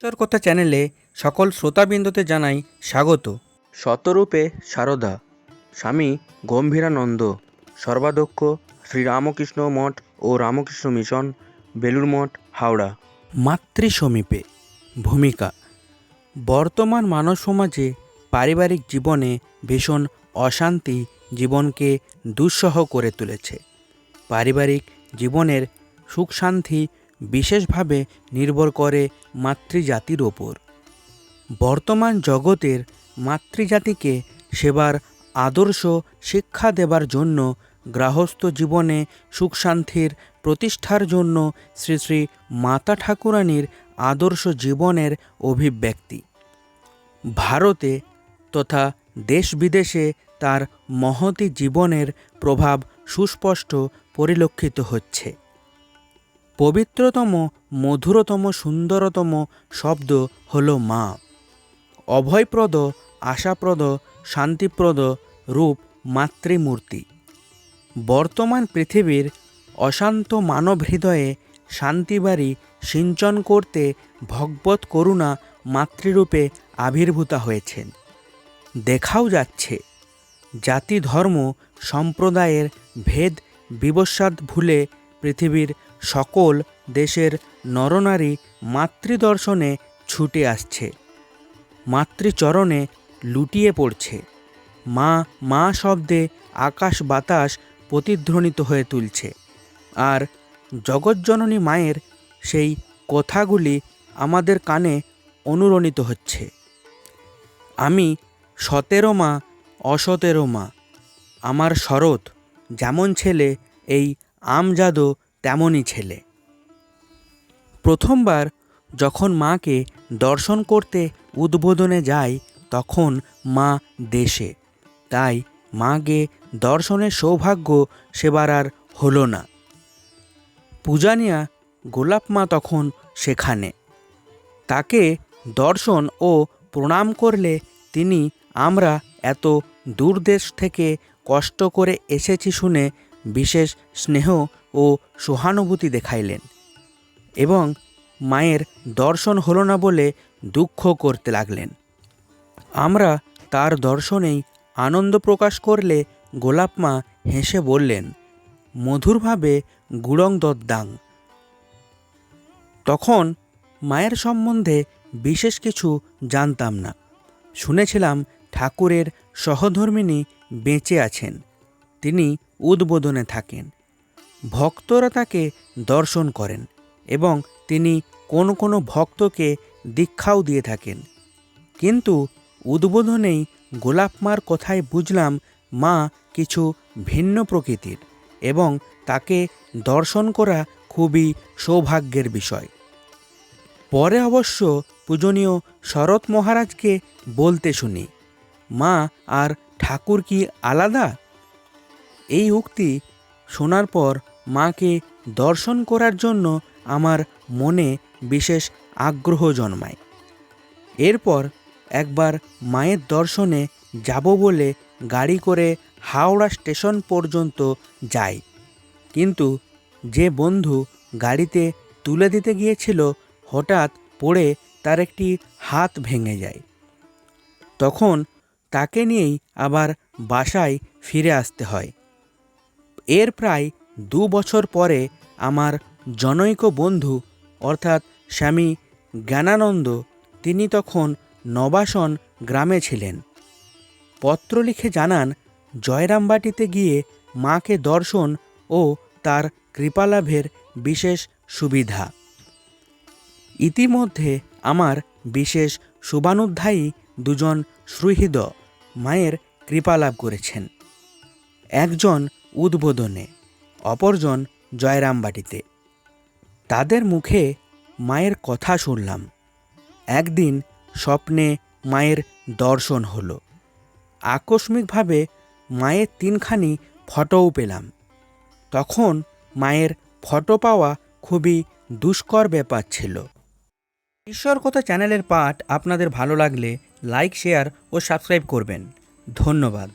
ঈশ্বরকথা চ্যানেলে সকল শ্রোতাবৃন্দতে জানাই স্বাগত। শতরূপে সারদা স্বামী গম্ভীরানন্দ সর্বাধ্যক্ষ শ্রীরামকৃষ্ণ মঠ ও রামকৃষ্ণ মিশন, বেলুড় মঠ, হাওড়া। মাতৃ সমীপে ভূমিকা। বর্তমান মানব সমাজে পারিবারিক জীবনে ভীষণ অশান্তি জীবনকে দুঃসহ করে তুলেছে। পারিবারিক জীবনের সুখ শান্তি বিশেষভাবে নির্ভর করে মাতৃজাতির ওপর। বর্তমান জগতের মাতৃজাতিকে সেবার আদর্শ শিক্ষা দেবার জন্য গৃহস্থ জীবনে সুখ শান্তির প্রতিষ্ঠার জন্য শ্রী শ্রী মাতা ঠাকুরানীর আদর্শ জীবনের অভিব্যক্তি। ভারতে তথা দেশ বিদেশে তার মহতী জীবনের প্রভাব সুস্পষ্ট পরিলক্ষিত হচ্ছে। পবিত্রতম, মধুরতম, সুন্দরতম শব্দ হল মা। অভয়প্রদ, আশাপ্রদ, শান্তিপ্রদ রূপ মাতৃমূর্তি। বর্তমান পৃথিবীর অশান্ত মানব হৃদয়ে শান্তিবাড়ি সিঞ্চন করতে ভগবৎ করুণা মাতৃরূপে আবির্ভূতা হয়েছেন। দেখাও যাচ্ছে জাতি ধর্ম সম্প্রদায়ের ভেদ বিবস্বাদ ভুলে পৃথিবীর সকল দেশের নরনারী মাতৃদর্শনে ছুটে আসছে, মাতৃচরণে লুটিয়ে পড়ছে। মা মা শব্দে আকাশ বাতাস প্রতিধ্বনিত হয়ে তুলছে, আর জগজ্জননী মায়ের সেই কথাগুলি আমাদের কানে অনুরণিত হচ্ছে। আমি 17 মা, অ17 মা, আমার শরৎ যেমন ছেলে, এই আমজাদও তেমনই ছেলে। প্রথমবার যখন মাকে দর্শন করতে উদ্বোধনে যাই তখন মা দেশে, তাই মাকে দর্শনের সৌভাগ্য সেবার আর হলো না। পূজানিয়া গোলাপ মা তখন সেখানে। তাকে দর্শন ও প্রণাম করলে তিনি আমরা এত দূর দেশ থেকে কষ্ট করে এসেছি শুনে বিশেষ স্নেহ ও সহানুভূতি দেখাইলেন এবং মায়ের দর্শন হলো না বলে দুঃখ করতে লাগলেন। আমরা তার দর্শনেই আনন্দ প্রকাশ করলে গোলাপ মা হেসে বললেন, মধুরভাবে গুড়ং দদ্দাং। তখন মায়ের সম্বন্ধে বিশেষ কিছু জানতাম না। শুনেছিলাম ঠাকুরের সহধর্মিণী বেঁচে আছেন, তিনি উদ্বোধনে থাকেন, ভক্তরা তাকে দর্শন করেন এবং তিনি কোনো কোনো ভক্তকে দীক্ষাও দিয়ে থাকেন। কিন্তু উদ্বোধনেই গোলাপ মার কথায় বুঝলাম মা কিছু ভিন্ন প্রকৃতির এবং তাকে দর্শন করা খুবই সৌভাগ্যের বিষয়। পরে অবশ্য পূজনীয় শরৎ মহারাজকে বলতে শুনি, মা আর ঠাকুর কি আলাদা? এই উক্তি শোনার পর মাকে দর্শন করার জন্য আমার মনে বিশেষ আগ্রহ জন্মায়। এরপর একবার মায়ের দর্শনে যাব বলে গাড়ি করে হাওড়া স্টেশন পর্যন্ত যাই, কিন্তু যে বন্ধু গাড়িতে তুলে দিতে গিয়েছিল হঠাৎ পড়ে তার একটি হাত ভেঙে যায়। তখন তাকে নিয়েই আবার বাসায় ফিরে আসতে হয়। এর প্রায় 2 বছর পরে আমার জনৈক বন্ধু অর্থাৎ স্বামী জ্ঞানানন্দ, তিনি তখন নবাসন গ্রামে ছিলেন, পত্র লিখে জানান জয়রামবাটিতে গিয়ে মাকে দর্শন ও তার কৃপালাভের বিশেষ সুবিধা। ইতিমধ্যে আমার বিশেষ শুভানুধ্যায়ী 2 জন সুহৃদ মায়ের কৃপালাভ করেছেন, একজন উদ্বোধনে, অপরজন জয়রামবাটিতে। তাদের মুখে মায়ের কথা শুনলাম। একদিন স্বপ্নে মায়ের দর্শন হলো। আকস্মিকভাবে মায়ের 3খানি ফটোও পেলাম। তখন মায়ের ফটো পাওয়া খুবই দুষ্কর ব্যাপার ছিল। ঈশ্বরকথা চ্যানেলের পাঠ আপনাদের ভালো লাগলে লাইক, শেয়ার ও সাবস্ক্রাইব করবেন। ধন্যবাদ।